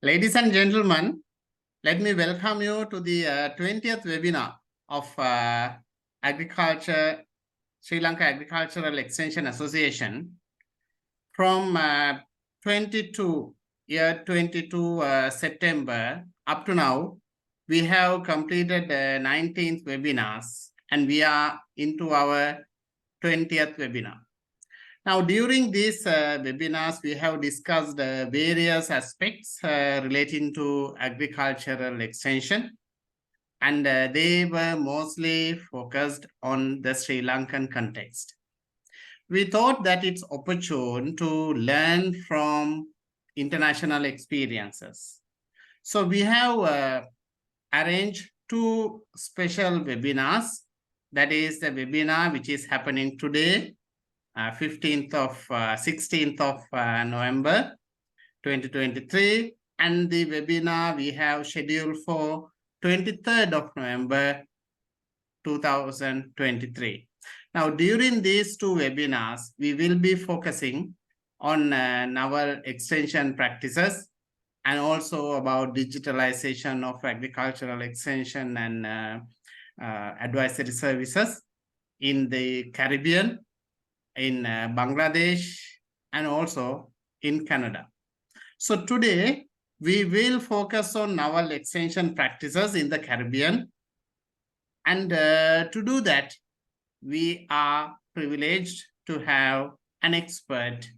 Ladies and gentlemen, let me welcome you to the 20th webinar of Sri Lanka Agricultural Extension Association. From 22 September up to now, we have completed 19th webinars and we are into our 20th webinar. Now, during these webinars, we have discussed various aspects relating to agricultural extension, and they were mostly focused on the Sri Lankan context. We thought that it's opportune to learn from international experiences. So we have arranged two special webinars. That is the webinar which is happening today, 16th of November 2023, and the webinar we have scheduled for 23rd of November 2023. Now, during these two webinars, we will be focusing on novel extension practices and also about digitalization of agricultural extension and advisory services in the Caribbean, in Bangladesh, and also in Canada. So today, we will focus on novel extension practices in the Caribbean. And to do that, we are privileged to have an expert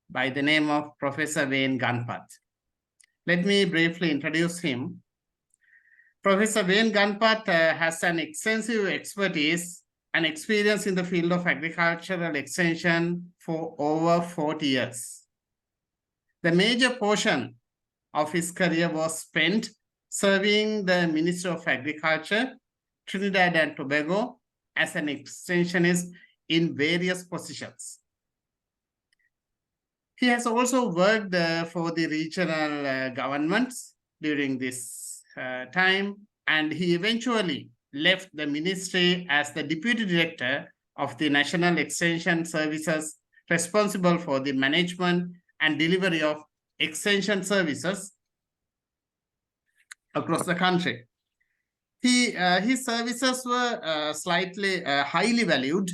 by the name of Professor Wayne Ganpath. Let me briefly introduce him. Professor Wayne Ganpath has an extensive expertise and experience in the field of agricultural extension for over 40 years. The major portion of his career was spent serving the Ministry of Agriculture, Trinidad and Tobago, as an extensionist in various positions. He has also worked for the regional governments during this time, and he eventually left the ministry as the Deputy Director of the National Extension Services, responsible for the management and delivery of extension services across the country. His services were highly valued,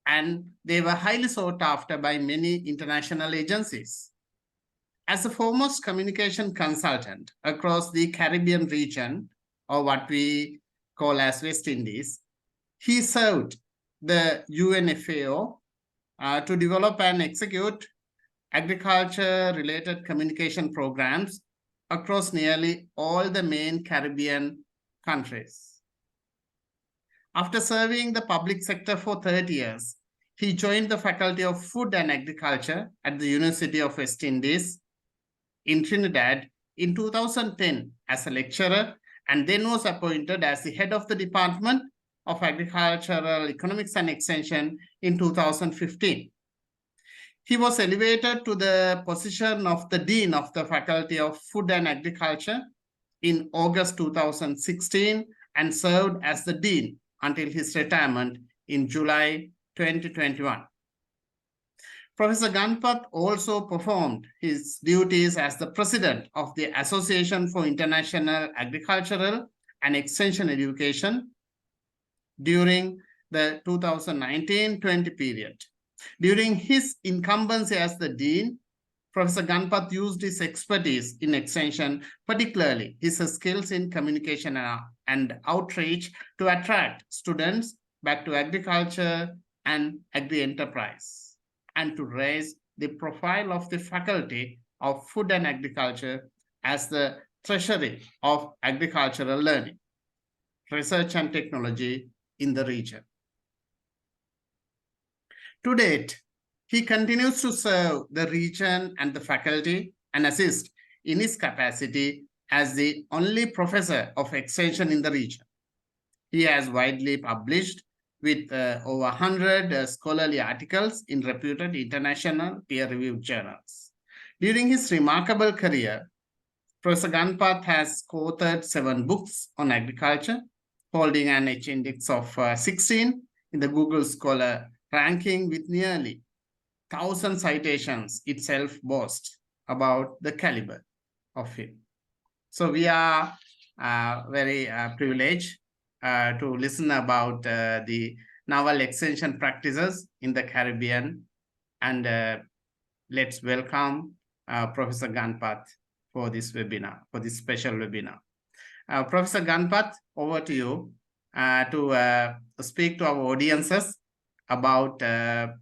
and they were highly sought after by many international agencies. As a foremost communication consultant across the Caribbean region, or what we call as West Indies, he served the UNFAO to develop and execute agriculture-related communication programs across nearly all the main Caribbean countries. After serving the public sector for 30 years, he joined the Faculty of Food and Agriculture at the University of West Indies in Trinidad in 2010 as a lecturer, and then was appointed as the head of the Department of Agricultural Economics and Extension in 2015. He was elevated to the position of the Dean of the Faculty of Food and Agriculture in August 2016 and served as the Dean until his retirement in July 2021. Professor Ganpath also performed his duties as the President of the Association for International Agricultural and Extension Education during the 2019-20 period. During his incumbency as the Dean, Professor Ganpath used his expertise in extension, particularly his skills in communication and outreach, to attract students back to agriculture and agri-enterprise, and to raise the profile of the Faculty of Food and Agriculture as the treasury of agricultural learning, research and technology in the region. To date, he continues to serve the region and the faculty and assist in his capacity as the only professor of extension in the region. He has widely published with over 100 scholarly articles in reputed international peer-reviewed journals. During his remarkable career, Professor Ganpath has co-authored 7 books on agriculture, holding an H-index of 16 in the Google Scholar ranking with nearly 1,000 citations itself boasts about the caliber. of him. So we are very privileged to listen about the novel extension practices in the Caribbean. And let's welcome Professor Ganpath for this webinar, for this special webinar. Professor Ganpath, over to you to speak to our audiences about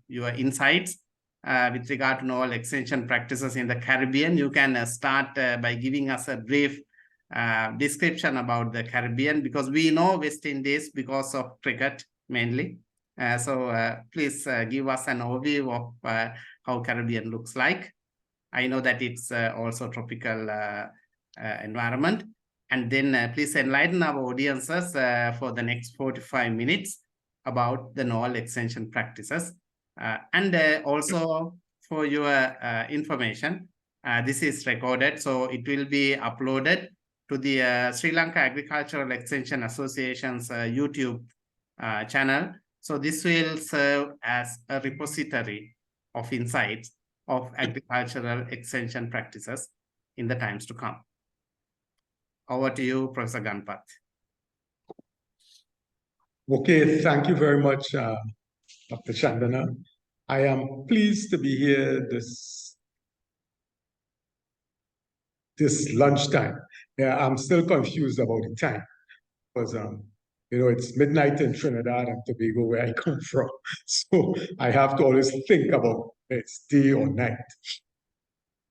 your insights with regard to novel extension practices in the Caribbean. You can start by giving us a brief description about the Caribbean, because we know West Indies because of cricket mainly. So please give us an overview of how Caribbean looks like. I know that it's also tropical environment. And then please enlighten our audiences for the next 45 minutes about the novel extension practices. And also for your information, this is recorded, so it will be uploaded to the Sri Lanka Agricultural Extension Association's YouTube channel. So this will serve as a repository of insights of agricultural extension practices in the times to come. Over to you, Professor Ganpath. Okay, thank you very much, Dr. Chandana. I am pleased to be here this lunchtime. Yeah, I'm still confused about the time because you know, it's midnight in Trinidad and Tobago where I come from. So I have to always think about it's day or night.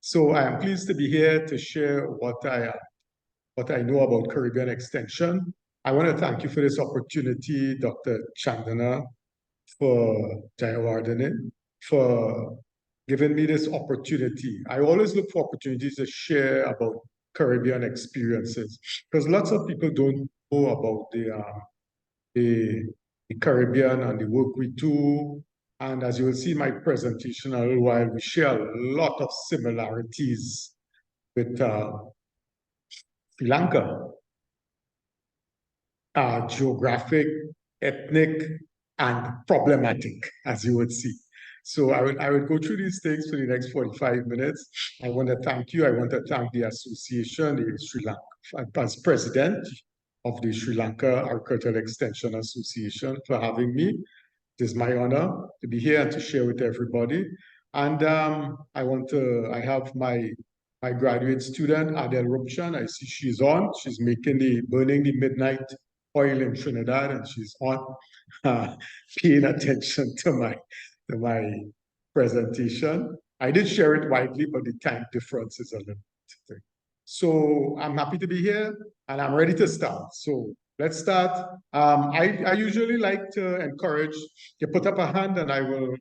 So I am pleased to be here to share what I know about Caribbean extension. I want to thank you for this opportunity, Dr. Chandana, for Jayawardene, for giving me this opportunity. I always look for opportunities to share about Caribbean experiences because lots of people don't know about the Caribbean and the work we do. And as you will see in my presentation a little while, we share a lot of similarities with Sri Lanka. Geographic, ethnic, and problematic, as you would see. So I would go through these things for the next 45 minutes. I want to thank you. I want to thank the association, the Sri Lanka, as president of the Sri Lanka Agricultural Extension Association, for having me. It is my honor to be here and to share with everybody. And I have my graduate student, Adele Rupchan. I see she's on. She's burning the midnight oil in Trinidad, and she's on paying attention to my presentation. I did share it widely, but the time difference is a little bit. So I'm happy to be here, and I'm ready to start. So let's start. I usually like to encourage you put up a hand, and I will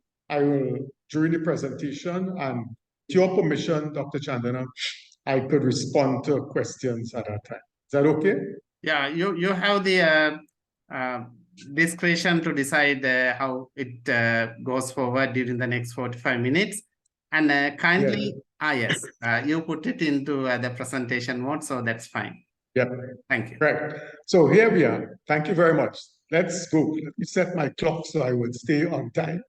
during the presentation, and with your permission, Dr. Chandana, I could respond to questions at that time. Is that okay? Yeah, you have the discretion to decide how it goes forward during the next 45 minutes. And kindly, yes, you put it into the presentation mode, so that's fine. Yep. Thank you. Right. So here we are. Thank you very much. Let's go. Let me set my clock so I would stay on time.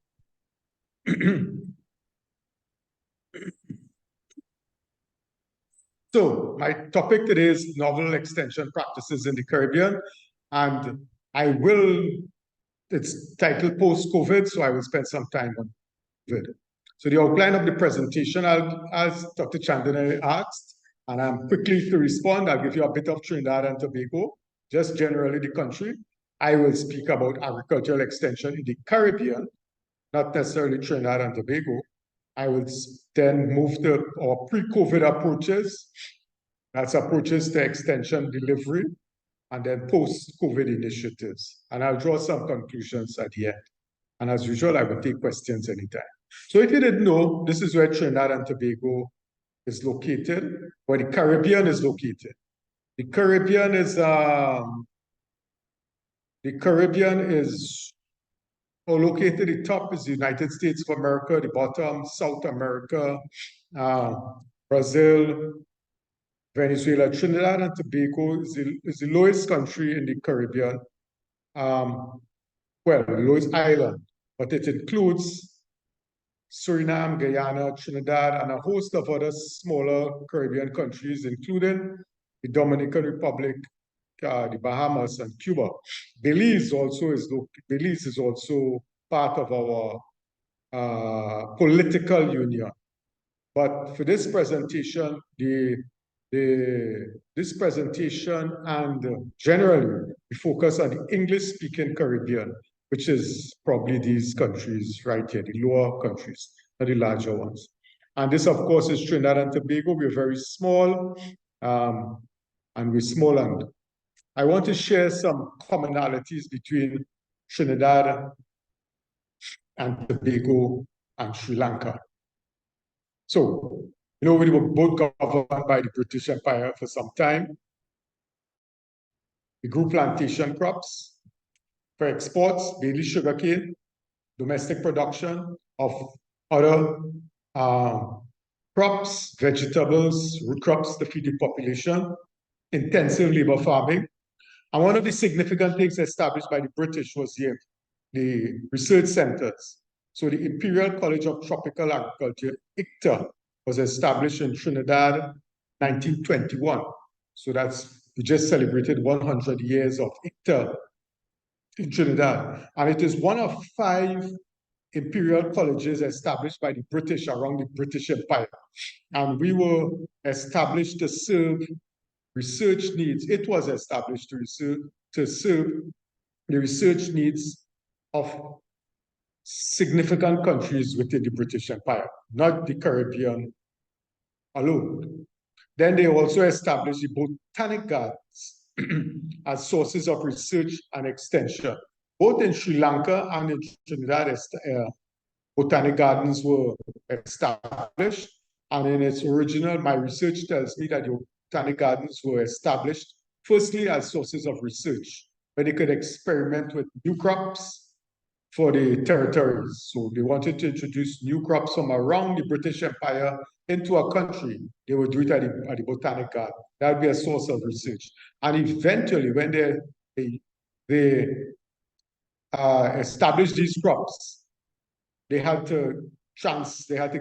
So my topic today is novel extension practices in the Caribbean, and it's titled Post-COVID, so I will spend some time on COVID. So the outline of the presentation, as Dr. Chandana asked, and I'm quickly to respond, I'll give you a bit of Trinidad and Tobago, just generally the country. I will speak about agricultural extension in the Caribbean, not necessarily Trinidad and Tobago. I will then move to our pre-COVID approaches. That's approaches to extension delivery, and then post-COVID initiatives. And I'll draw some conclusions at the end. And as usual, I will take questions anytime. So if you didn't know, this is where Trinidad and Tobago is located, where the Caribbean is located. The Caribbean is located, the top is the United States of America, the bottom, South America, Brazil, Venezuela. Trinidad and Tobago is the lowest country in the Caribbean. Well, the lowest island, but it includes Suriname, Guyana, Trinidad, and a host of other smaller Caribbean countries, including the Dominican Republic, the Bahamas, and Cuba. Belize is also part of our political union. But for this presentation, this presentation and generally we focus on the English-speaking Caribbean, which is probably these countries right here, the lower countries, not the larger ones. And this, of course, is Trinidad and Tobago. We're very small, and we're small. And I want to share some commonalities between Trinidad and Tobago and Sri Lanka. So, we were both governed by the British Empire for some time. We grew plantation crops for exports, mainly sugarcane, domestic production of other crops, vegetables, root crops to feed the population, intensive labor farming. And one of the significant things established by the British was the research centers. So the Imperial College of Tropical Agriculture, ICTA, was established in Trinidad 1921. So we just celebrated 100 years of ICTA in Trinidad. And it is one of 5 imperial colleges established by the British around the British Empire. And we were established to serve research needs. It was established to serve the research needs of significant countries within the British Empire, not the Caribbean alone. Then they also established the botanic gardens as sources of research and extension. Both in Sri Lanka and in Trinidad, botanic gardens were established. And in its original, my research tells me that the botanic gardens were established firstly as sources of research, where they could experiment with new crops for the territories. So they wanted to introduce new crops from around the British Empire into a country. They would do it at the botanic garden. That would be a source of research. And eventually, when they established these crops, they had to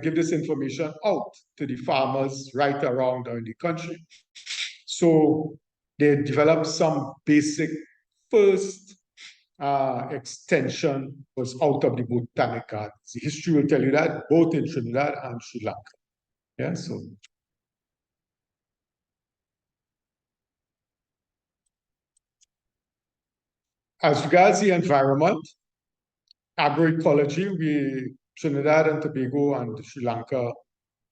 give this information out to the farmers right around in the country. So they developed some basic first extension was out of the botanic gardens. The history will tell you that, both in Trinidad and Sri Lanka. Yeah, so. As regards the environment, agroecology, Trinidad and Tobago and Sri Lanka,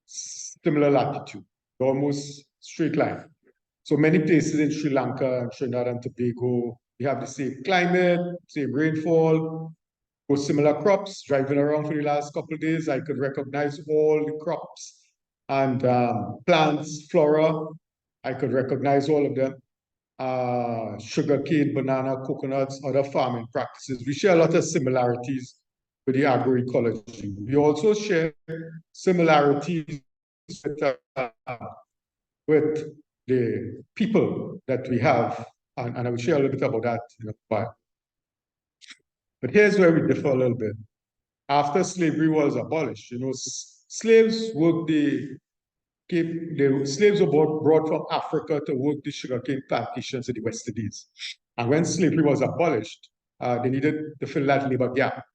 similar latitude, almost straight line. So many places in Sri Lanka and Trinidad and Tobago, we have the same climate, same rainfall, with similar crops. Driving around for the last couple of days, I could recognize all the crops and plants, flora. I could recognize all of them. Sugarcane, banana, coconuts, other farming practices. We share a lot of similarities with the agroecology. We also share similarities with the people that we have, and I will share a little bit about that in a while. But here's where we differ a little bit. After slavery was abolished, slaves worked slaves were brought from Africa to work the sugarcane plantations in the West Indies. And when slavery was abolished, they needed to fill that labor gap.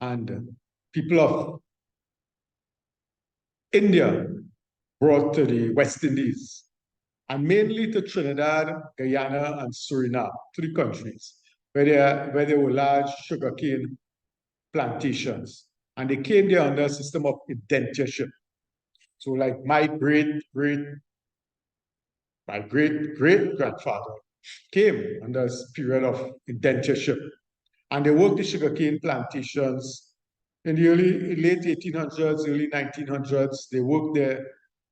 And people of India brought to the West Indies, and mainly to Trinidad, Guyana, and Suriname, 3 countries, where there were large sugarcane plantations. And they came there under a system of indentureship. So like my great-great-grandfather came under a period of indentureship. And they worked the sugarcane plantations in the late 1800s, early 1900s. They worked there,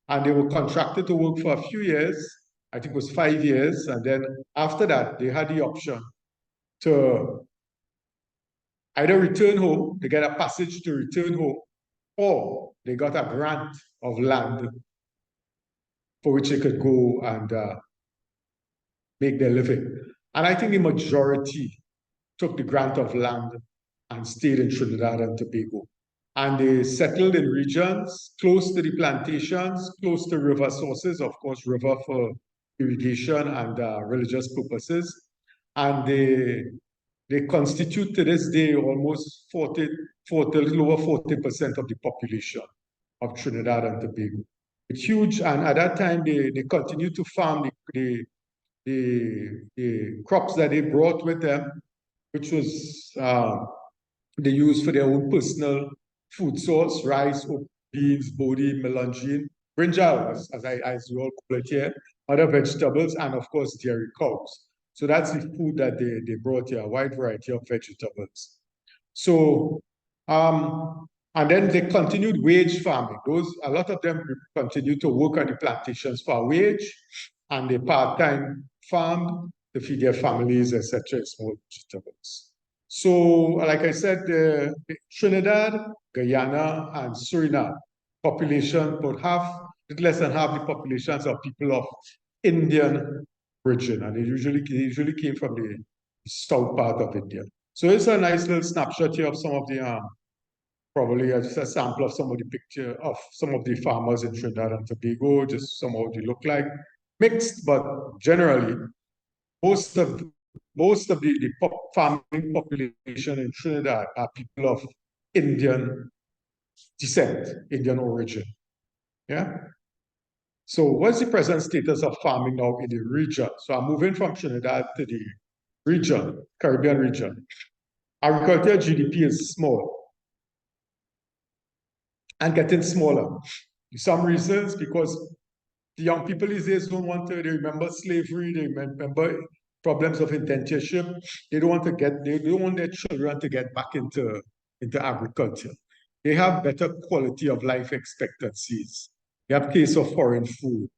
and they were contracted to work for a few years. I think it was 5 years. And then after that, they had the option to either return home, they get a passage to return home, or they got a grant of land for which they could go and make their living. And I think the majority took the grant of land and stayed in Trinidad and Tobago. And they settled in regions close to the plantations, close to river sources, of course, river for irrigation and religious purposes. And they constitute to this day almost 40, a little over 40% of the population of Trinidad and Tobago. It's huge, and at that time they continued to farm the crops that they brought with them, which was they used for their own personal food source: rice, beans, bodi, melangine, brinjal, as you all call it here, other vegetables, and of course dairy cows. So that's the food that they brought here, a wide variety of vegetables. So, and then they continued wage farming. A lot of them continued to work on the plantations for a wage, and they part-time farmed to feed their families, etc., small vegetables. So, like I said, Trinidad, Guyana, and Suriname population, about little less than half the populations are people of Indian origin, and they usually came from the south part of India. So it's a nice little snapshot here of some of the, probably just a sample of some of the picture of some of the farmers in Trinidad and Tobago, just some of what they look like. Mixed, but generally, most of the farming population in Trinidad are people of Indian descent, Indian origin. Yeah. So what's the present status of farming now in the region? So I'm moving from Trinidad to the region, Caribbean region. Agriculture GDP is small and getting smaller. For some reasons, because the young people these days don't want to, they remember slavery, they remember problems of internship. They don't want their children to get back into agriculture. They have better quality of life expectancies. They have taste of foreign food.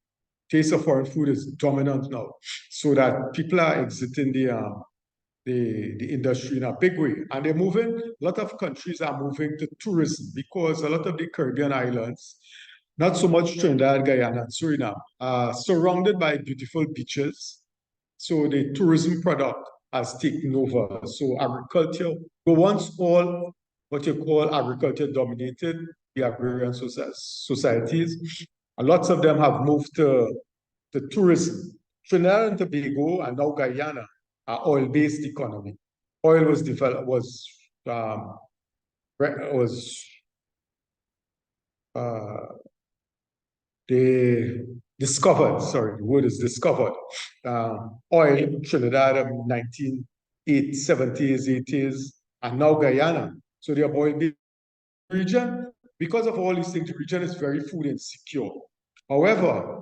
Taste of foreign food is dominant now, so that people are exiting the industry in a big way. And they're moving, a lot of countries are moving to tourism, because a lot of the Caribbean islands, not so much Trinidad, Guyana, and Suriname, are surrounded by beautiful beaches. So the tourism product has taken over. So agriculture, but once all what you call agriculture dominated the agrarian societies, lots of them have moved to tourism. Trinidad and Tobago and now Guyana are oil-based economy. Oil was they discovered, sorry, the word is discovered, oil in Trinidad in 1970s, 80s, and now Guyana. So they are oil-based region. Because of all these things, the region is very food insecure. However,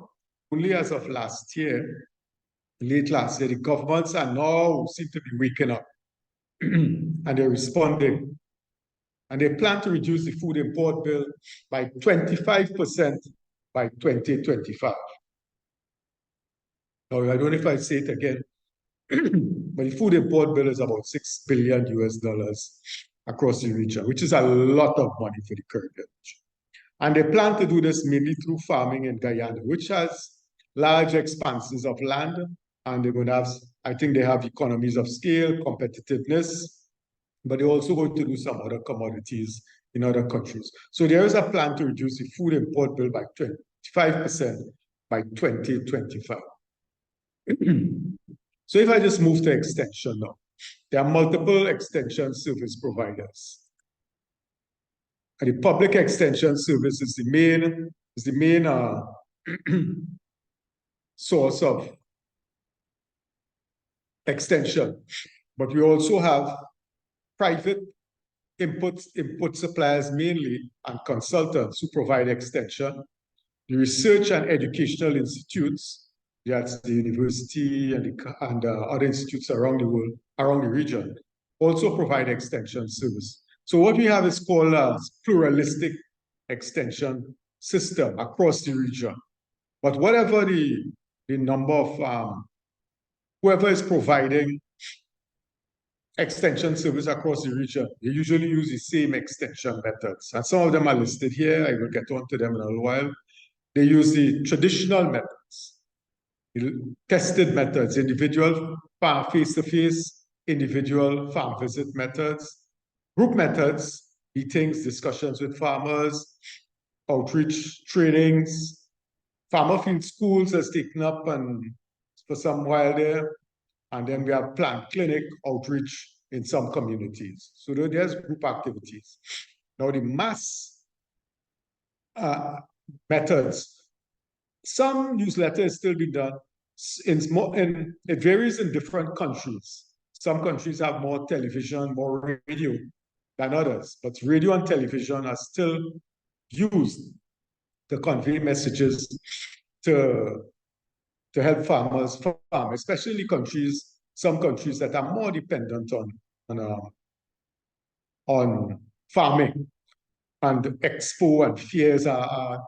only as of last year, late last year, the governments are now seem to be waking up and they're responding. And they plan to reduce the food import bill by 25% by 2025. Now, I don't know if I say it again, but the food import bill is about $6 billion across the region, which is a lot of money for the Caribbean region. And they plan to do this mainly through farming in Guyana, which has large expanses of land, and they're going to have, I think they have economies of scale, competitiveness, but they're also going to do some other commodities in other countries. So there is a plan to reduce the food import bill by 25% by 2025. So if I just move to extension now, there are multiple extension service providers. And the public extension service is the main source of extension. But we also have private input suppliers mainly, and consultants who provide extension. The research and educational institutes, that's the university and other institutes around the world, around the region, also provide extension service. So what we have is called a pluralistic extension system across the region. But whatever the number of, whoever is providing extension service across the region, they usually use the same extension methods. And some of them are listed here. I will get on to them in a little while. They use the traditional methods, the tested methods, individual face-to-face, individual farm visit methods, group methods, meetings, discussions with farmers, outreach trainings. Farmer field schools has taken up and for some while there. And then we have plant clinic outreach in some communities. So there's group activities. Now the mass methods, some newsletter is still being done. It varies in different countries. Some countries have more television, more radio than others, but radio and television are still used to convey messages to help farmers farm, especially some countries that are more dependent on farming. And expo and fairs are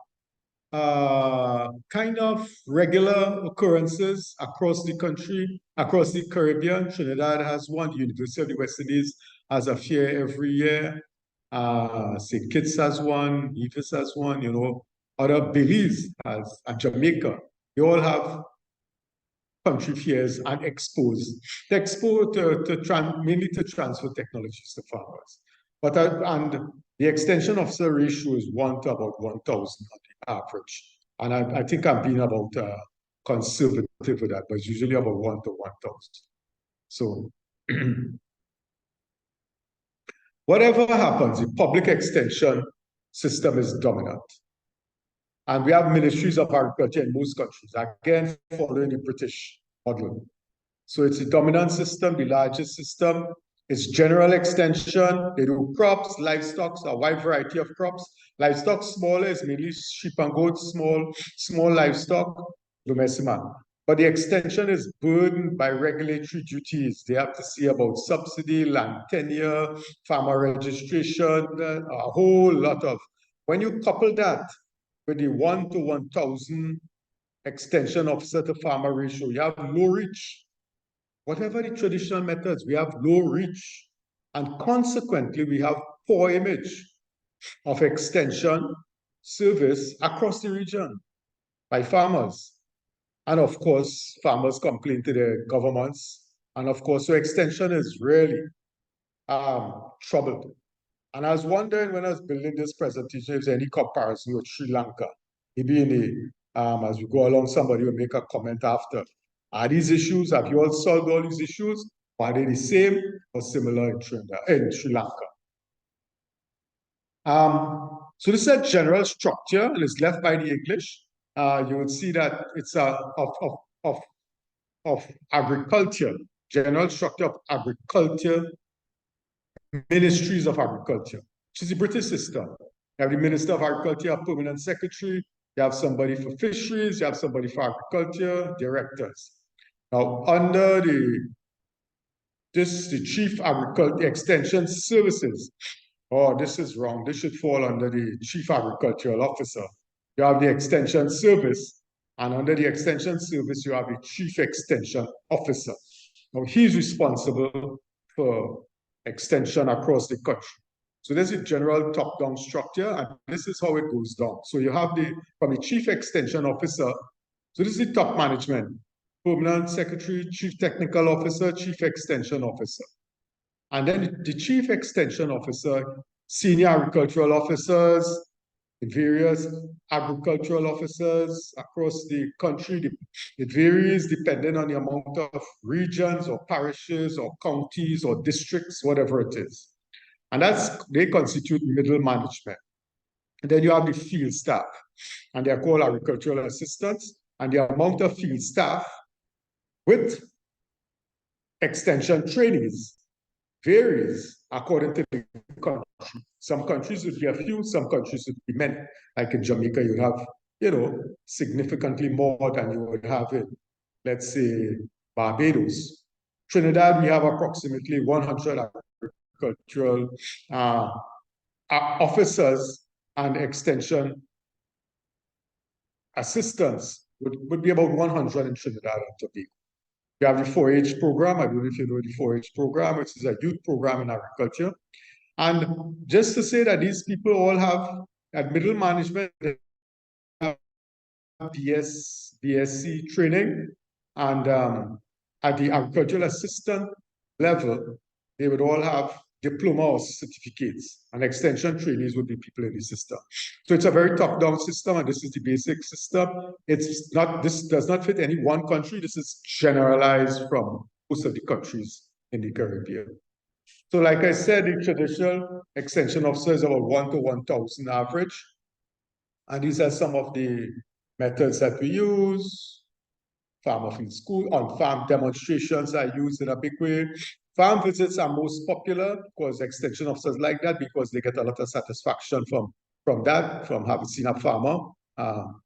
kind of regular occurrences across the country, across the Caribbean. Trinidad has one, the University of the West Indies has a fair every year. St. Kitts has one, Nevis has one, other Belize has, and Jamaica. They all have country fairs and expos. The expo mainly to transfer technologies to farmers. And the extension officer ratio is 1 to about 1,000 on the average. And I think I'm being about conservative with that, but it's usually about 1 to 1,000. So whatever happens, the public extension system is dominant. And we have ministries of agriculture in most countries, again, following the British model. So it's a dominant system, the largest system. It's general extension. They do crops, livestock, a wide variety of crops. Livestock smaller is mainly sheep and goats, small livestock, domestic. But the extension is burdened by regulatory duties. They have to see about subsidy, land tenure, farmer registration, a whole lot of. When you couple that with the 1 to 1,000 extension officer to farmer ratio, you have low reach. Whatever the traditional methods, we have low reach. And consequently, we have poor image of extension service across the region by farmers. And of course, farmers complain to their governments. And of course, so extension is really troubled. And I was wondering when I was building this presentation, if there's any comparison with Sri Lanka. Maybe in the, as we go along, somebody will make a comment after. Are these issues, have you all solved all these issues? Or are they the same or similar in Sri Lanka? So this is a general structure and it's left by the English. You will see that it's of agriculture, general structure of agriculture, ministries of agriculture, which is the British system. You have the Minister of Agriculture, a permanent secretary, you have somebody for fisheries, you have somebody for agriculture, directors. Now, under the Chief Agriculture Extension Services, this is wrong. This should fall under the Chief Agricultural Officer. You have the Extension Service, and under the Extension Service, you have the Chief Extension Officer. Now, he's responsible for extension across the country. So there's a general top-down structure, and this is how it goes down. So you have from the Chief Extension Officer, so this is the top management, Permanent Secretary, Chief Technical Officer, Chief Extension Officer. And then the Chief Extension Officer, Senior Agricultural Officers, the various agricultural officers across the country. It varies depending on the amount of regions or parishes or counties or districts, whatever it is. And they constitute middle management. And then you have the field staff, and they're called agricultural assistants. And the amount of field staff with extension trainees varies according to the country. Some countries would be a few, some countries would be many. Like in Jamaica, you have, significantly more than you would have in, let's say, Barbados. Trinidad, we have approximately 100 agricultural officers and extension assistants would be about 100 in Trinidad and Tobago. We have the 4-H program. I don't know if you know the 4-H program, which is a youth program in agriculture. And just to say that these people all have, at middle management, BSc training, and at the agricultural assistant level, they would all have diploma or certificates, and extension trainees would be people in the system. So it's a very top-down system, and this is the basic system. It's not, this does not fit any one country. This is generalized from most of the countries in the Caribbean. So like I said, the traditional extension officer is about 1 to 1,000 average. And these are some of the methods that we use. Farmer field school, on-farm demonstrations are used in a big way. Farm visits are most popular because extension officers like that because they get a lot of satisfaction from that, from having seen a farmer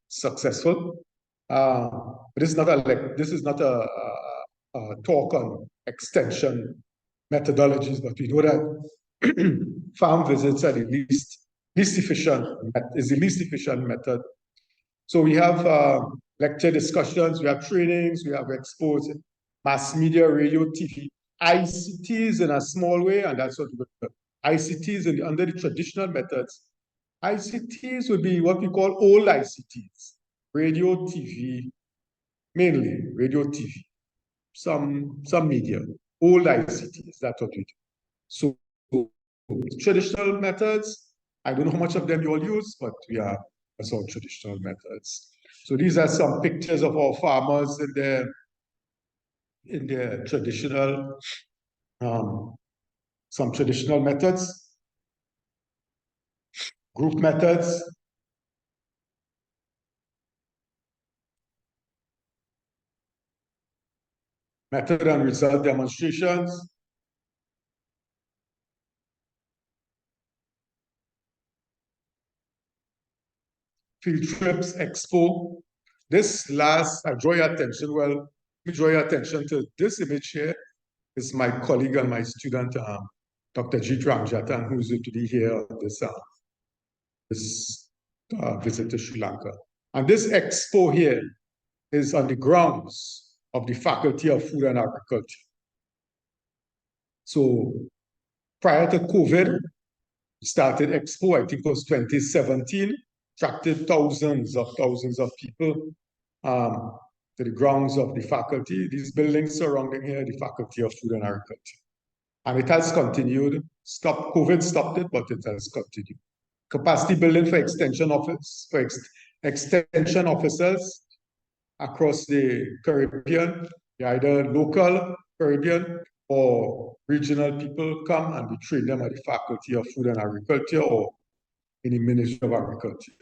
successful. But this is not a talk on extension methodologies, but we know that farm visits are the least efficient method. So we have lecture discussions, we have trainings, we have expos, mass media, radio, TV, ICTs in a small way, and that's what we do. ICTs under the traditional methods. ICTs would be what we call old ICTs, radio, TV, mainly radio, TV, some media, old ICTs, that's what we do. So traditional methods, I don't know how much of them you all use, but that's all traditional methods. So these are some pictures of our farmers in their traditional, some traditional methods, group methods, method and result demonstrations, field trips, expo. This last, I draw your attention, well, let me draw your attention to this image here. This is my colleague and my student, Dr. Jeet Ramjatan, who's going to be here on this visit to Sri Lanka. And this expo here is on the grounds of the Faculty of Food and Agriculture. So prior to COVID, we started expo, I think it was 2017, attracted thousands of people to the grounds of the faculty, these buildings surrounding here, the Faculty of Food and Agriculture. And it has continued. COVID stopped it, but it has continued. Capacity building for extension extension officers across the Caribbean, either local Caribbean or regional people come and we train them at the Faculty of Food and Agriculture or in the Ministry of Agriculture.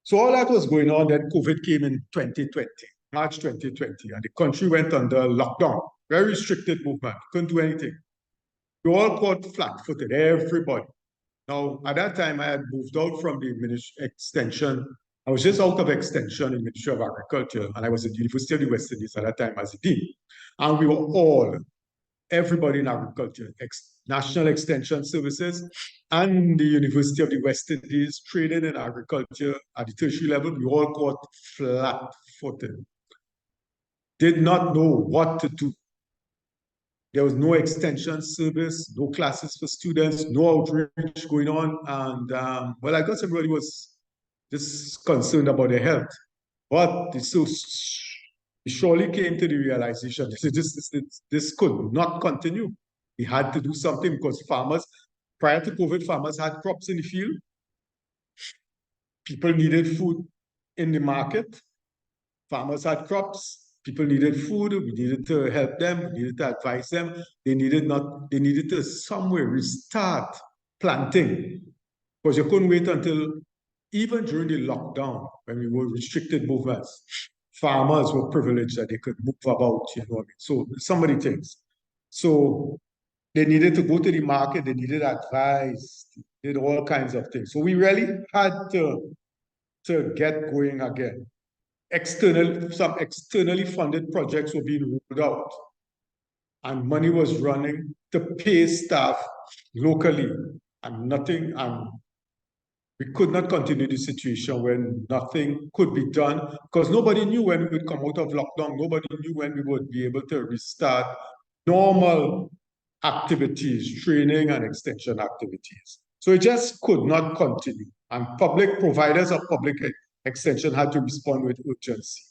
So all that was going on, then COVID came in 2020, March 2020, and the country went under lockdown, very restricted movement, couldn't do anything. We all caught flat-footed, everybody. Now, at that time, I had moved out from the extension. I was just out of extension in the Ministry of Agriculture, and I was at the University of the West Indies at that time as a dean. And we were all, everybody in agriculture, National Extension Services, and the University of the West Indies, training in agriculture at the tertiary level, we all got flat-footed. Did not know what to do. There was no extension service, no classes for students, no outreach going on. And well, I guess everybody was just concerned about their health. But so we surely came to the realization this could not continue. We had to do something because farmers, prior to COVID, farmers had crops in the field. People needed food in the market. Farmers had crops. People needed food. We needed to help them. We needed to advise them. They needed to somewhere restart planting because you couldn't wait until even during the lockdown when we were restricted movements. Farmers were privileged that they could move about, you know what I mean? So so many things. So they needed to go to the market. They needed advice. They did all kinds of things. So we really had to get going again. Some externally funded projects were being rolled out, and money was running to pay staff locally, and nothing. And we could not continue the situation when nothing could be done because nobody knew when we would come out of lockdown. Nobody knew when we would be able to restart normal activities, training and extension activities. So it just could not continue. And public providers of public extension had to respond with urgency.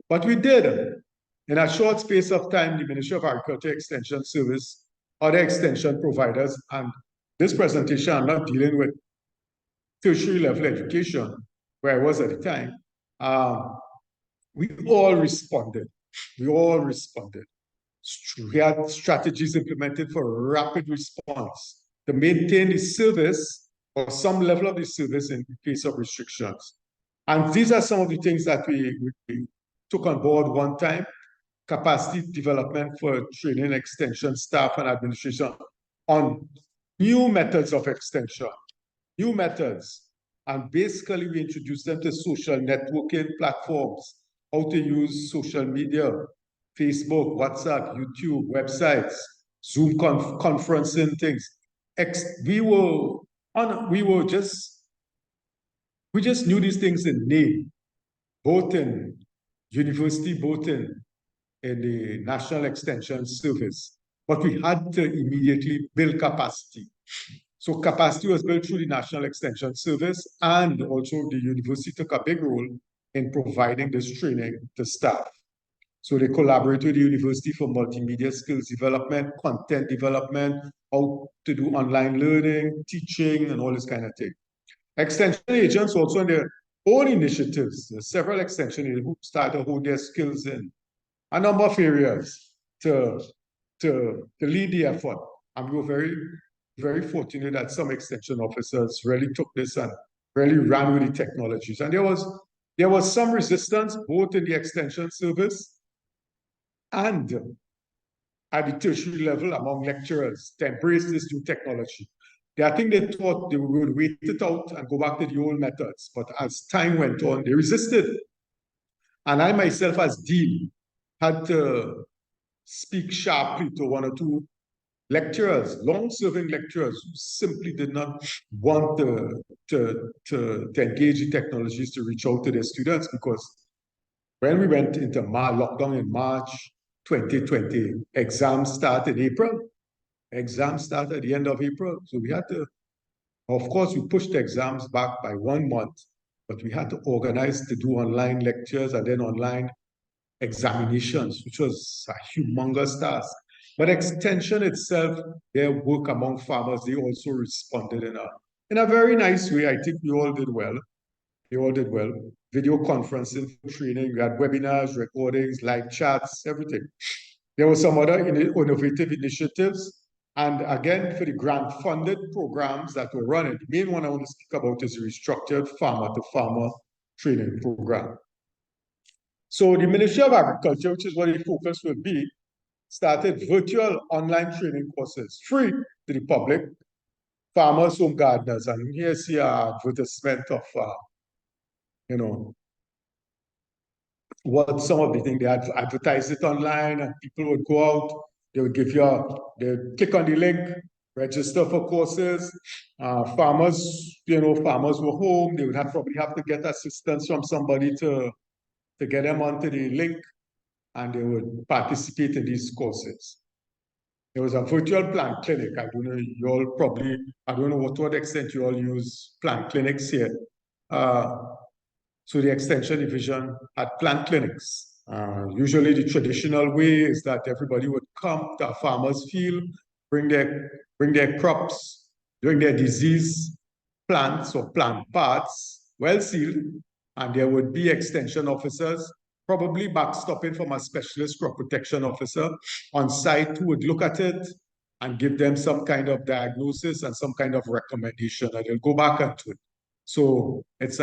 But we did. In a short space of time, the Ministry of Agriculture Extension Service other extension providers. And this presentation, I'm not dealing with tertiary level education, where I was at the time. We all responded. We all responded. We had strategies implemented for rapid response to maintain the service or some level of the service in case of restrictions. And these are some of the things that we took on board one time: capacity development for training, extension, staff, and administration on new methods of extension, new methods. And basically, we introduced them to social networking platforms, how to use social media, Facebook, WhatsApp, YouTube, websites, Zoom conferencing things. We just knew these things in name, both in university, both in the National Extension Service. But we had to immediately build capacity. So capacity was built through the National Extension Service, and also the university took a big role in providing this training to staff. So they collaborate with the university for multimedia skills development, content development, how to do online learning, teaching, and all this kind of thing. Extension agents also in their own initiatives. There's several extension agents who start to hold their skills in a number of areas to lead the effort. And we were very, very fortunate that some extension officers really took this and really ran with the technologies. And there was some resistance both in the extension service and at the tertiary level among lecturers to embrace this new technology. I think they thought they would wait it out and go back to the old methods. But as time went on, they resisted. And I myself, as dean, had to speak sharply to one or two lecturers, long-serving lecturers, who simply did not want to engage in technologies to reach out to their students, because when we went into lockdown in March 2020, exams started in April. Exams started at the end of April. So we had to, of course, we pushed the exams back by 1 month, but we had to organize to do online lectures and then online examinations, which was a humongous task. But extension itself, their work among farmers, they also responded in a very nice way. I think we all did well. They all did well. Video conferencing, training, we had webinars, recordings, live chats, everything. There were some other innovative initiatives. And again, for the grant-funded programs that were running, the main one I want to speak about is the restructured farmer-to-farmer training program. So the Ministry of Agriculture, which is what the focus will be, started virtual online training courses, free to the public, farmers, home gardeners. And here's the advertisement of, what some of the things, they advertise it online and people would go out, they would they would click on the link, register for courses. Farmers were home, they would probably have to get assistance from somebody to get them onto the link, and they would participate in these courses. There was a virtual plant clinic. I don't know, I don't know to what extent you all use plant clinics here. So the extension division had plant clinics. Usually the traditional way is that everybody would come to a farmer's field, bring their crops, bring their disease plants or plant parts, well sealed, and there would be extension officers, probably backstopping from a specialist crop protection officer on site, who would look at it and give them some kind of diagnosis and some kind of recommendation, and they'll go back into it. So it's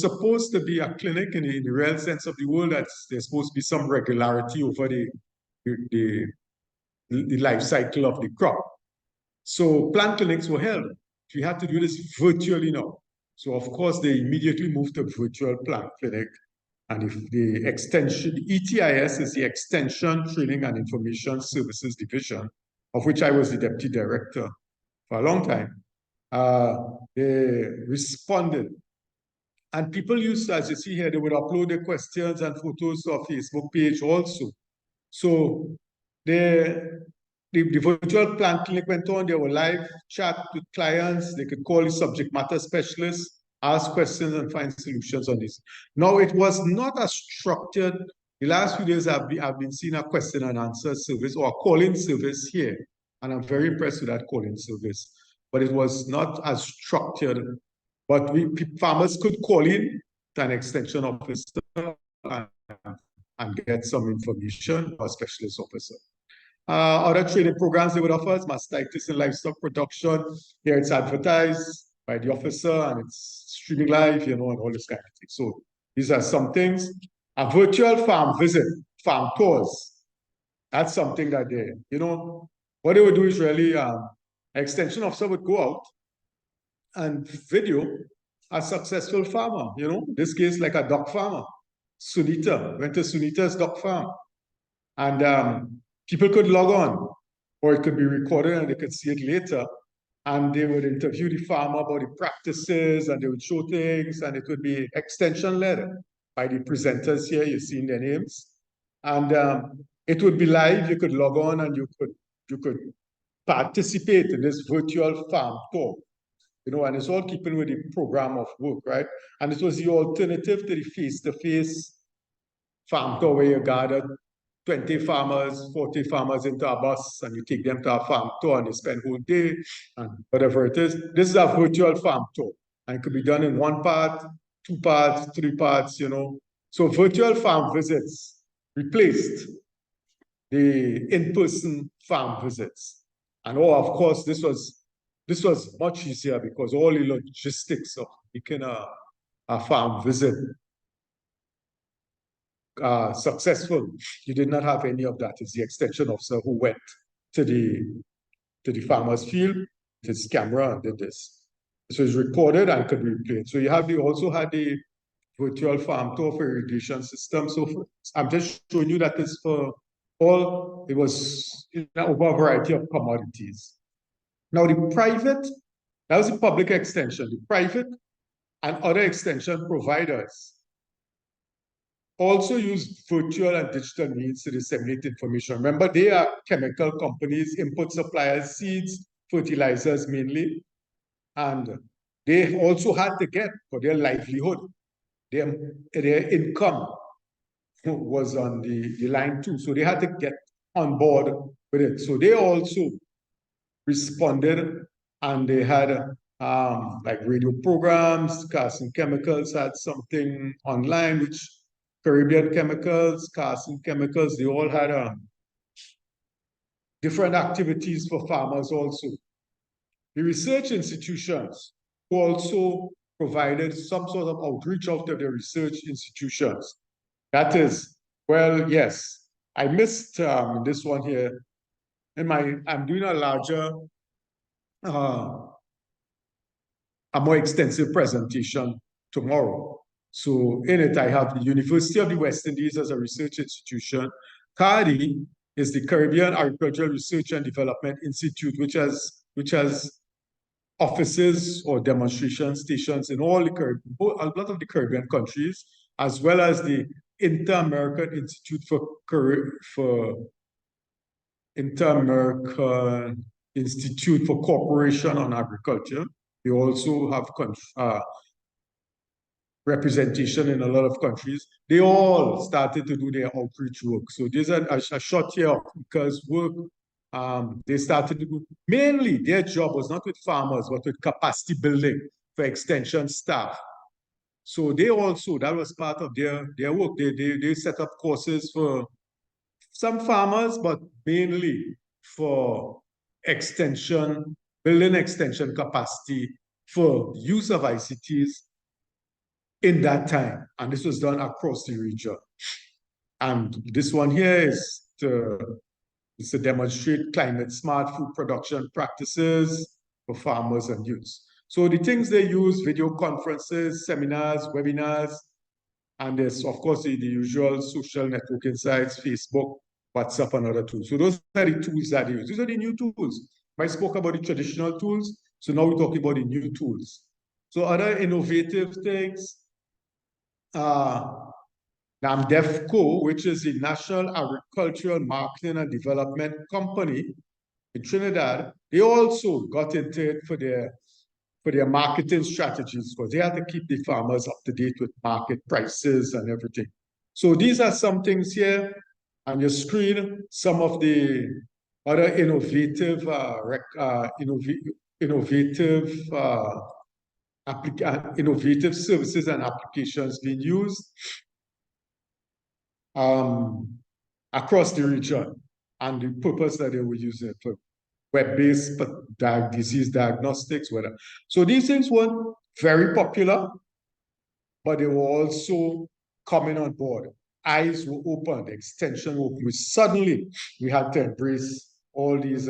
supposed to be a clinic in the real sense of the word. There's supposed to be some regularity over the life cycle of the crop. So plant clinics were held. We had to do this virtually now. So of course they immediately moved to virtual plant clinic. And if the extension, the ETIS is the Extension Training and Information Services Division, of which I was the deputy director for a long time. They responded. And people used to, as you see here, they would upload their questions and photos to our Facebook page also. So the virtual plant clinic went on. There were live chat with clients. They could call the subject matter specialists, ask questions, and find solutions on this. Now, it was not as structured. The last few days I've been seeing a question and answer service or a call-in service here. And I'm very impressed with that calling service. But it was not as structured. But farmers could call in to an extension officer and get some information, or a specialist officer. Other training programs they would offer is mastitis in livestock production. Here it's advertised by the officer and it's streaming live, and all this kind of thing. So these are some things. A virtual farm visit, farm tours. That's something that what they would do is really, an extension officer would go out and video a successful farmer, in this case, like a duck farmer. Sunita, went to Sunita's duck farm. And people could log on, or it could be recorded and they could see it later. And they would interview the farmer about the practices, and they would show things, and it would be extension-led by the presenters here. You've seen their names. And it would be live. You could log on and you could participate in this virtual farm tour. And it's all keeping with the program of work, right? And it was the alternative to the face-to-face farm tour where you gathered 20 farmers, 40 farmers into a bus, and you take them to a farm tour and you spend whole day and whatever it is. This is a virtual farm tour, and it could be done in 1 part, 2 parts, 3 parts, So virtual farm visits replaced the in-person farm visits. And of course, this was much easier because all the logistics of making a farm visit successful, you did not have any of that. It's the extension officer who went to the farmer's field with his camera and did this. So it's recorded and could be replayed. So you also had the virtual farm tour for irrigation system. So I'm just showing you that it's for all, it was over a variety of commodities. Now the private, that was the public extension. The private and other extension providers also use virtual and digital means to disseminate information. Remember, they are chemical companies, input suppliers, seeds, fertilizers mainly. And they also had to get, for their livelihood, their income was on the line too. So they had to get on board with it. So they also responded, and they had like radio programs. Carson Chemicals had something online, which Caribbean Chemicals, Carson Chemicals, they all had different activities for farmers also. The research institutions also provided some sort of outreach out of the research institutions. That is, well, yes, I missed this one here. I'm doing a larger, a more extensive presentation tomorrow. So in it, I have the University of the West Indies as a research institution. CARDI is the Caribbean Agricultural Research and Development Institute, which has offices or demonstration stations in all the Caribbean, a lot of the Caribbean countries, as well as the Inter-American Institute Inter-American Institute for Cooperation on Agriculture. They also have representation in a lot of countries. They all started to do their outreach work. So there's a short here of because work they started to do. Mainly, their job was not with farmers, but with capacity building for extension staff. So they also, that was part of their work. They set up courses for some farmers, but mainly for extension, building extension capacity for use of ICTs in that time. And this was done across the region. And this one here is to demonstrate climate smart food production practices for farmers and youths. So the things they use, video conferences, seminars, webinars, and there's, of course, the usual social networking sites, Facebook, WhatsApp, and other tools. So those are the tools that they use. These are the new tools. I spoke about the traditional tools, so now we're talking about the new tools. So other innovative things, NAMDEFCO, which is the National Agricultural Marketing and Development Company in Trinidad, they also got into it for their marketing strategies, because they had to keep the farmers up to date with market prices and everything. So these are some things here on your screen, some of the other innovative innovative services and applications being used across the region, and the purpose that they were using it for web-based disease diagnostics, whatever. So these things weren't very popular, but they were also coming on board. Eyes were opened, extension were open. Suddenly, we had to embrace all these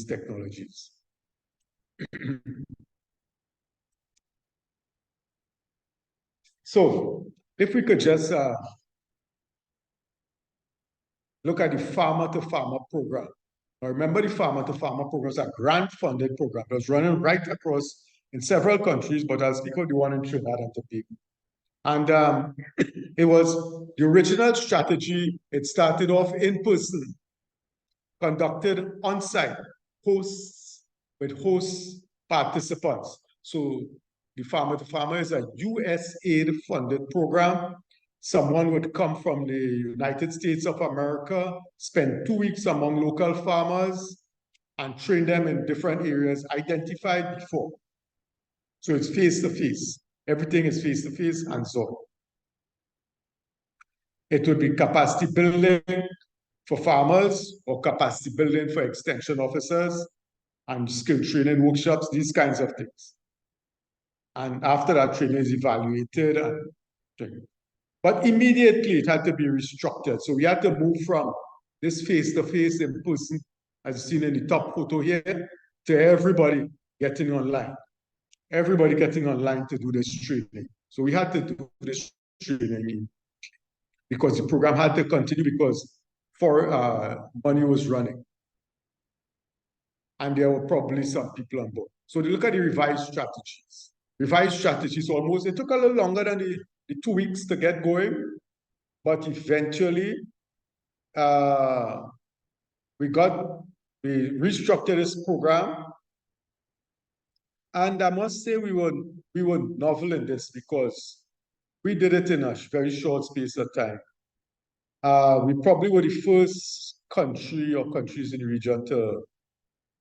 technologies. So, if we could just look at the farmer-to-farmer program. Now, remember, the farmer-to-farmer program is a grant-funded program. It was running right across in several countries, but I'll speak of the one in Trinidad and Tobago. And it was the original strategy. It started off in person, conducted on-site, hosts with host participants. So the farmer-to-farmer is a USAID-funded program. Someone would come from the United States of America, spend 2 weeks among local farmers, and train them in different areas identified before. So it's face-to-face. Everything is face-to-face and so on. It would be capacity building for farmers or capacity building for extension officers and skill training workshops, these kinds of things. And after that, training is evaluated. But immediately it had to be restructured. So we had to move from this face-to-face in person, as seen in the top photo here, to everybody getting online. Everybody getting online to do this training. So we had to do this training because the program had to continue because money was running. And there were probably some people on board. So they look at the revised strategies. Revised strategies almost, it took a little longer than the 2 weeks to get going, but eventually we restructured this program. And I must say we were novel in this because we did it in a very short space of time. We probably were the first country or countries in the region to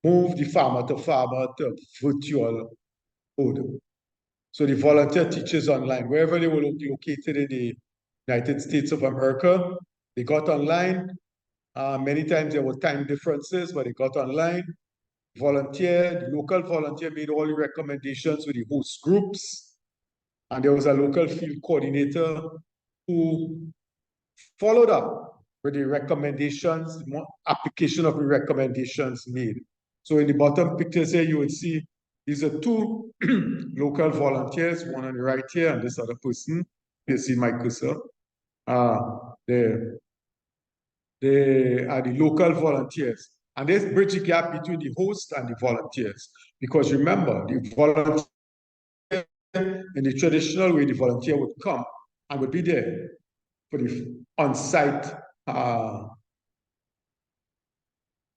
move the farmer-to-farmer to virtual mode. So the volunteer teachers online, wherever they were located in the United States of America, they got online. Many times there were time differences, but they got online. The local volunteer made all the recommendations with the host groups. And there was a local field coordinator who followed up with the recommendations, application of the recommendations made. So in the bottom pictures here, you will see these are 2 local volunteers, one on the right here, and this other person. You see my cursor. They are the local volunteers. And there's bridge the gap between the host and the volunteers. Because remember, the volunteer, in the traditional way, the volunteer would come and would be there for the on-site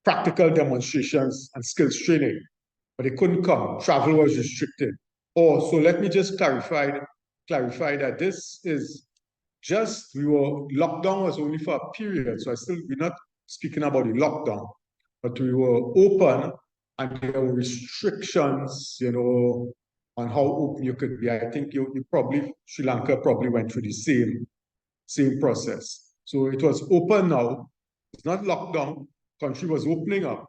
practical demonstrations and skills training, but they couldn't come. Travel was restricted. So let me just clarify that this is just, lockdown was only for a period. So we're not speaking about the lockdown, but we were open and there were restrictions, on how open you could be. I think Sri Lanka probably went through the same process. So it was open now. It's not lockdown. Country was opening up.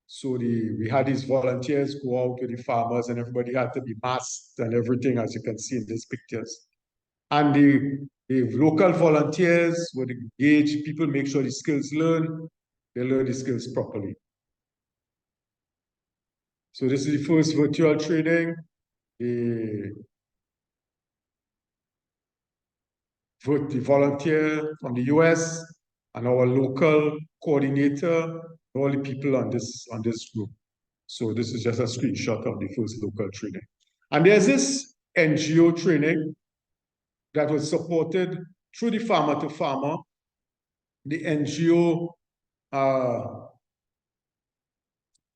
So we had these volunteers go out with the farmers and everybody had to be masked and everything, as you can see in these pictures. And the local volunteers would engage people, make sure the skills they learn the skills properly. So this is the first virtual training. The volunteer from the US and our local coordinator, all the people on this group. So this is just a screenshot of the first local training. And there's this NGO training that was supported through the farmer-to-farmer. The NGO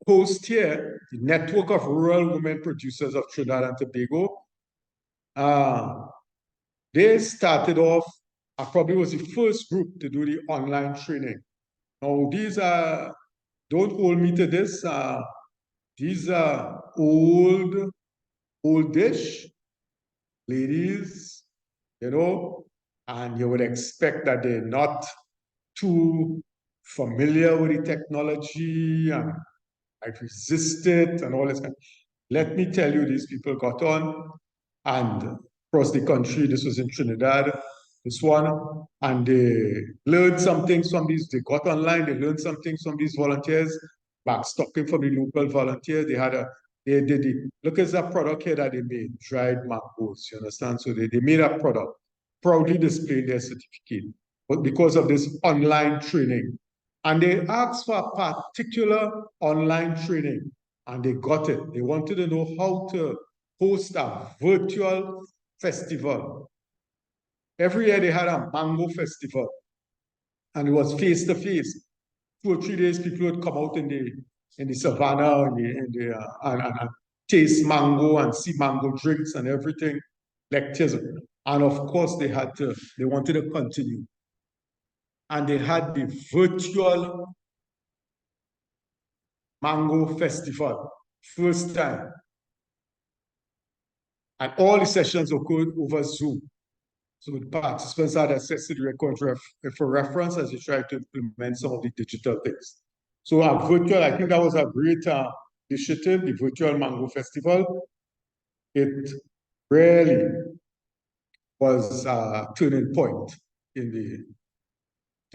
host here, the Network of Rural Women Producers of Trinidad and Tobago. They started off, I probably was the first group to do the online training. Now, these are don't hold me to this. These are oldish ladies, you know, and you would expect that they're not too familiar with the technology and like resist it and all this. Let me tell you, these people got on and across the country, this was in Trinidad, this one, and they learned some things from these, they got online, they learned some things from these volunteers, backstocking from the local volunteers. They did look at that product here that they made, dried mangoes, you understand? So they made a product, proudly displayed their certificate, but because of this online training. And they asked for a particular online training, and they got it. They wanted to know how to host a virtual festival. Every year they had a mango festival, and it was face to face. 2 or 3 days, people would come out in the savannah and taste mango and see mango drinks and everything, lectures. And of course, they wanted to continue. And they had the virtual mango festival, first time. And all the sessions occurred over Zoom. So the participants had access to the record for reference as they tried to implement some of the digital things. So a virtual, I think that was a great initiative, the Virtual Mango Festival. It really was a turning point in the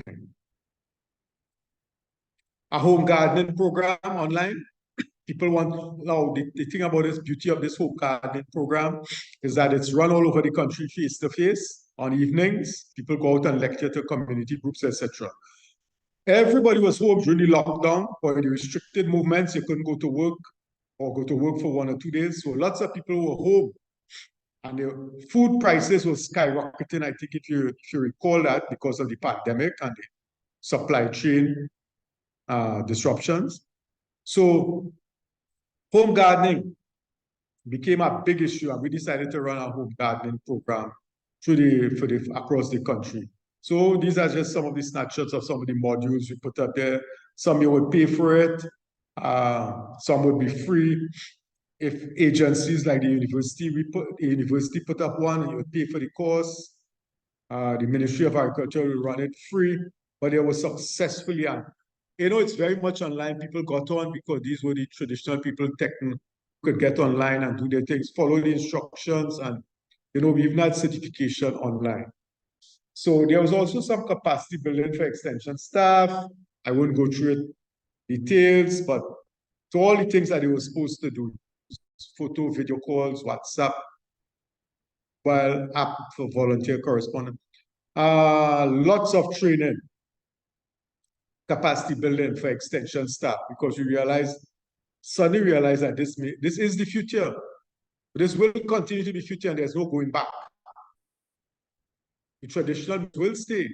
thing. A home gardening program online. People want, now the thing about this beauty of this home gardening program is that it's run all over the country face to face on evenings. People go out and lecture to community groups, etc. Everybody was home during the lockdown, or the restricted movements. You couldn't go to work or go to work for 1 or 2 days. So lots of people were home, and the food prices were skyrocketing. I think if you recall that, because of the pandemic and the supply chain disruptions. So home gardening became a big issue, and we decided to run a home gardening program across the country. So these are just some of the snapshots of some of the modules we put up there. Some you would pay for it, some would be free. If agencies like the university put up one, you would pay for the course. The Ministry of Agriculture will run it free, but it was successfully. You know, it's very much online. People got on because these were the traditional people could get online and do their things, follow the instructions, and you know, we even had certification online. So there was also some capacity building for extension staff. I won't go through it details, but to all the things that they were supposed to do, photo, video calls, WhatsApp, while app for volunteer correspondence. Lots of training, capacity building for extension staff, because we suddenly realized that this is the future. This will continue to be future, and there's no going back. The traditional will stay.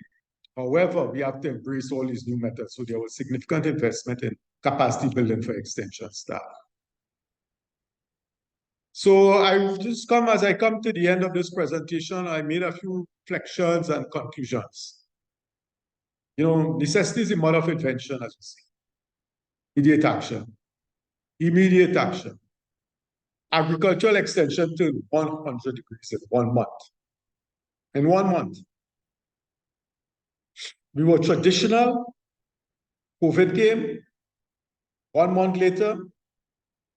However, we have to embrace all these new methods. So there was significant investment in capacity building for extension staff. So as I come to the end of this presentation, I made a few reflections and conclusions. You know, necessity is the mother of invention, as we say. Immediate action. Immediate action. Agricultural extension turned 100 degrees in 1 month. In 1 month. We were traditional. COVID came. 1 month later, there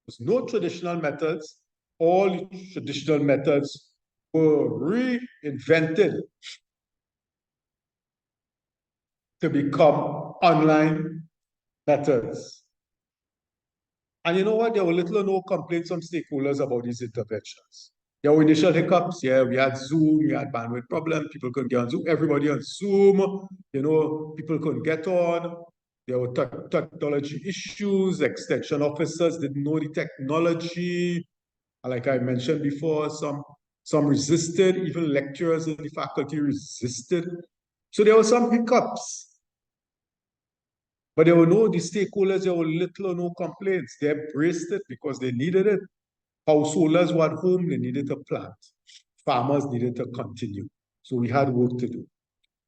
was no traditional methods. All the traditional methods were reinvented to become online methods. And you know what? There were little or no complaints from stakeholders about these interventions. There were initial hiccups. Yeah, we had Zoom, we had bandwidth problems. People couldn't get on Zoom. Everybody on Zoom, you know, people couldn't get on. There were technology issues. Extension officers didn't know the technology. Like I mentioned before, some resisted. Even lecturers in the faculty resisted. So there were some hiccups. But there were the stakeholders, there were little or no complaints. They embraced it because they needed it. Householders were at home, they needed to plant. Farmers needed to continue. So we had work to do.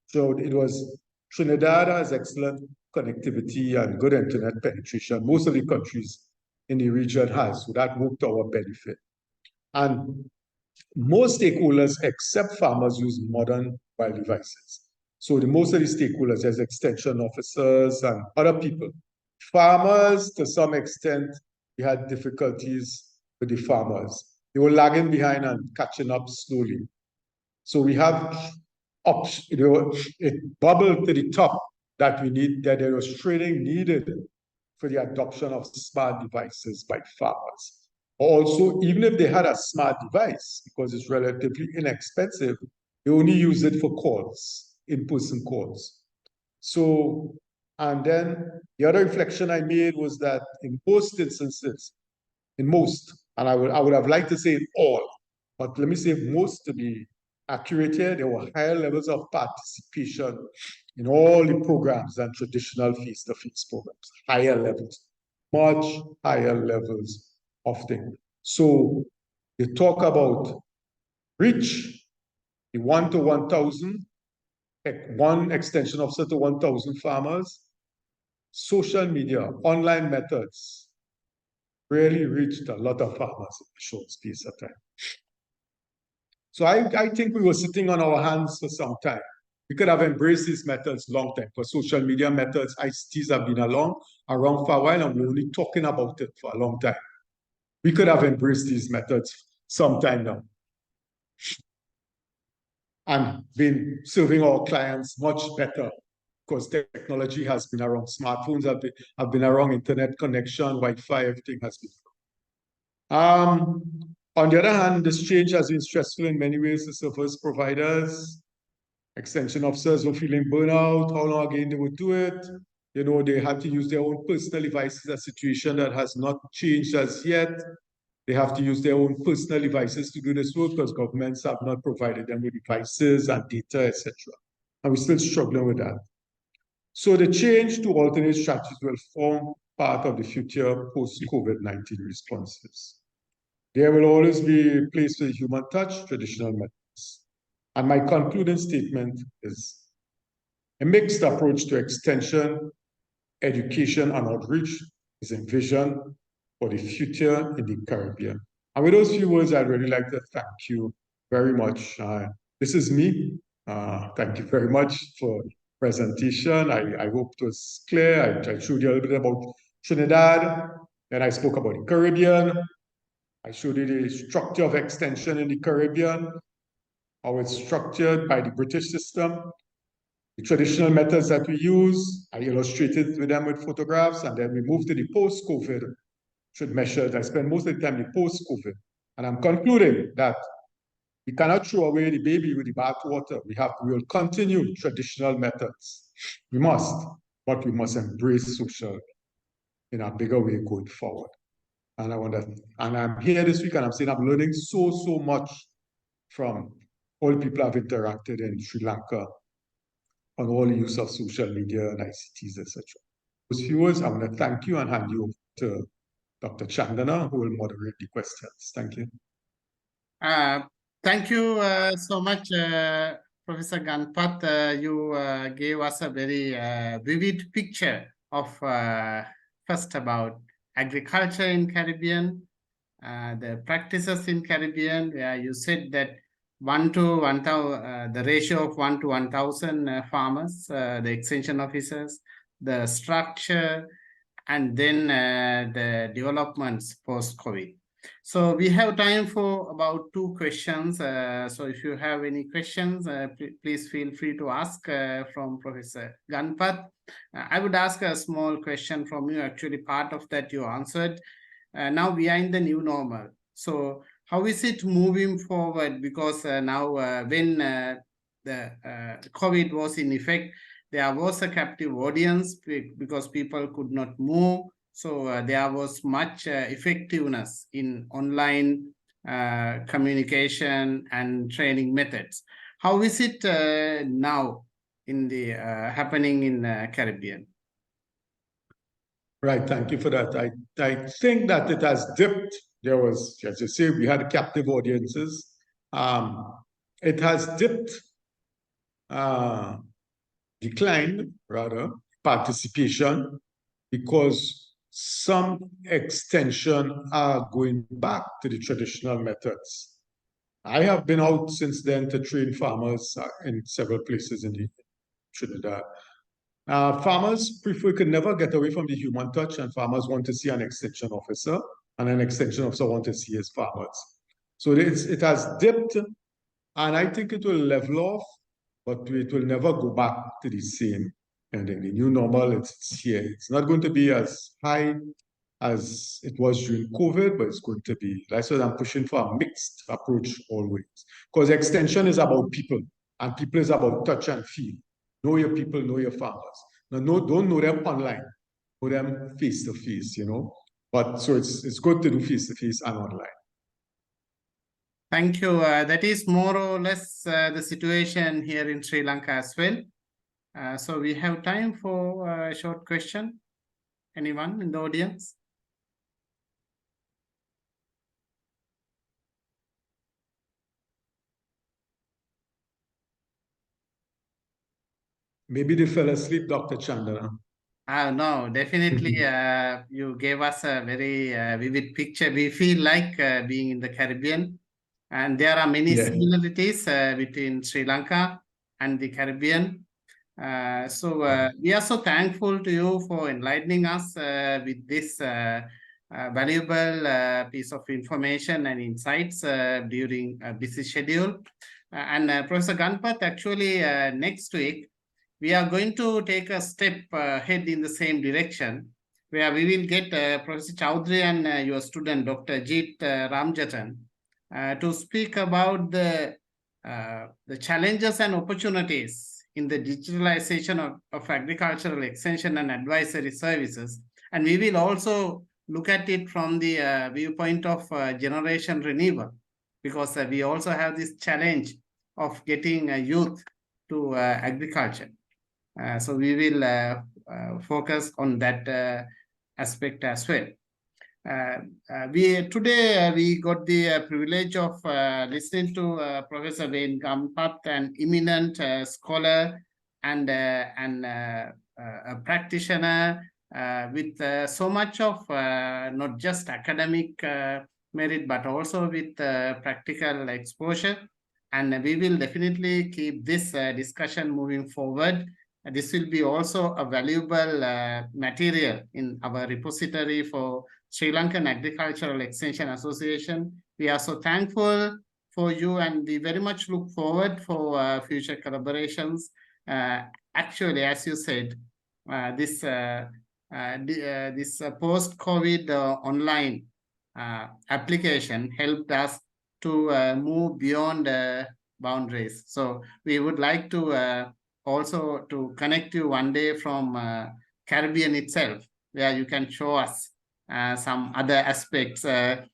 So it was, Trinidad has excellent connectivity and good internet penetration. Most of the countries in the region has, so that worked to our benefit. And most stakeholders, except farmers, use modern mobile devices. So most of the stakeholders, as extension officers and other people. Farmers, to some extent, we had difficulties with the farmers. They were lagging behind and catching up slowly. So we have it bubbled to the top that there was training needed for the adoption of smart devices by farmers. Also, even if they had a smart device, because it's relatively inexpensive, they only use it for calls, in-person calls. So, and then the other reflection I made was that in most instances, and I would have liked to say in all, but let me say most to be accurate here, there were higher levels of participation in all the programs than traditional face-to-face programs, higher levels, much higher levels of things. So they talk about reach, the 1 to 1,000, one extension officer to 1,000 farmers, social media, online methods, really reached a lot of farmers in a short space of time. So I think we were sitting on our hands for some time. We could have embraced these methods long time, because social media methods, ICTs have been around for a while, and we're only talking about it for a long time. We could have embraced these methods sometime now and been serving our clients much better, because technology has been around. Smartphones have been around, internet connection, Wi-Fi, everything has been. On the other hand, this change has been stressful in many ways to service providers, extension officers were feeling burnout. How long again they would do it? You know, they had to use their own personal devices, a situation that has not changed as yet. They have to use their own personal devices to do this work because governments have not provided them with devices and data, etc. And we're still struggling with that. So the change to alternate strategies will form part of the future post-COVID-19 responses. There will always be a place for human touch, traditional methods. And my concluding statement is a mixed approach to extension, education, and outreach is envisioned for the future in the Caribbean. And with those few words, I'd really like to thank you very much. This is me. Thank you very much for the presentation. I hope it was clear. I showed you a little bit about Trinidad, then I spoke about the Caribbean. I showed you the structure of extension in the Caribbean, how it's structured by the British system, the traditional methods that we use. I illustrated with them with photographs, and then we moved to the post-COVID measures. I spent most of the time in post-COVID. And I'm concluding that we cannot throw away the baby with the bathwater. We will continue traditional methods. We must, but we must embrace social in a bigger way going forward. And I'm here this week and I'm saying I'm learning so much from all the people I've interacted in Sri Lanka on all the use of social media and ICTs, etc. Those viewers, I want to thank you and hand you over to Dr. Chandana, who will moderate the questions. Thank you. Thank you so much, Professor Ganpath. You gave us a very vivid picture of first about agriculture in Caribbean, the practices in Caribbean, where you said that 1 to 1,000, the ratio of 1 to 1,000 farmers, the extension officers, the structure, and then the developments post-COVID. So we have time for about 2 questions. So if you have any questions, please feel free to ask from Professor Ganpath. I would ask a small question from you. Actually, part of that you answered. Now we are in the new normal. So how is it moving forward? Because now when the COVID was in effect, there was a captive audience because people could not move. So there was much effectiveness in online communication and training methods. How is it now in the happening in Caribbean? Right, thank you for that. I think that it has dipped. There was, as you say, we had captive audiences. It has dipped, declined rather, participation because some extension are going back to the traditional methods. I have been out since then to train farmers in several places in Trinidad. Farmers could never get away from the human touch, and farmers want to see an extension officer, and an extension officer want to see his farmers. So it has dipped, and I think it will level off, but it will never go back to the same. And in the new normal, it's here. It's not going to be as high as it was during COVID, but it's going to be, that's what I'm pushing for, a mixed approach always. Because extension is about people, and people is about touch and feel. Know your people, know your farmers. Now, don't know them online, know them face to face, you know. But so it's good to do face to face and online. Thank you. That is more or less the situation here in Sri Lanka as well. So we have time for a short question. Anyone in the audience? Maybe they fell asleep, Dr. Chandana. No, definitely. You gave us a very vivid picture. We feel like being in the Caribbean, and there are many similarities between Sri Lanka and the Caribbean. We are so thankful to you for enlightening us with this valuable piece of information and insights during a busy schedule. Professor Ganpath, actually next week, we are going to take a step ahead in the same direction, where we will get Professor Chowdhury and your student, Dr. Jeet Ramjatan, to speak about the challenges and opportunities in the digitalization of agricultural extension and advisory services. And we will also look at it from the viewpoint of generation renewal, because we also have this challenge of getting youth to agriculture. So we will focus on that aspect as well. Today we got the privilege of listening to Professor Wayne Ganpath, an eminent scholar and a practitioner with so much of not just academic merit, but also with practical exposure. And we will definitely keep this discussion moving forward. This will be also a valuable material in our repository for Sri Lankan Agricultural Extension Association. We are so thankful for you, and we very much look forward for future collaborations. Actually, as you said, this post-COVID online application helped us to move beyond boundaries. So we would like to also to connect you one day from Caribbean itself, where you can show us some other aspects in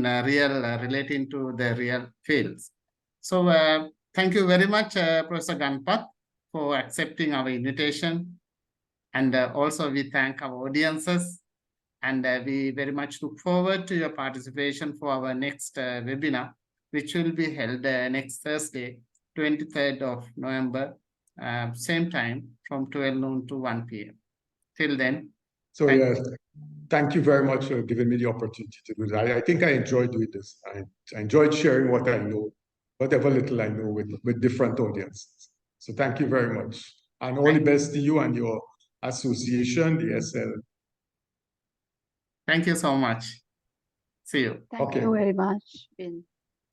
relating to the real fields. So thank you very much, Professor Ganpath, for accepting our invitation. And also we thank our audiences, and we very much look forward to your participation for our next webinar, which will be held next Thursday, 23rd of November, same time from 12 noon to 1 p.m. Till then. So yes, thank you very much for giving me the opportunity to do that. I think I enjoyed doing this. I enjoyed sharing what I know, whatever little I know with different audiences. So thank you very much. And all the best to you and your association, the SL. Thank you so much. See you. Thank you very much, Bin.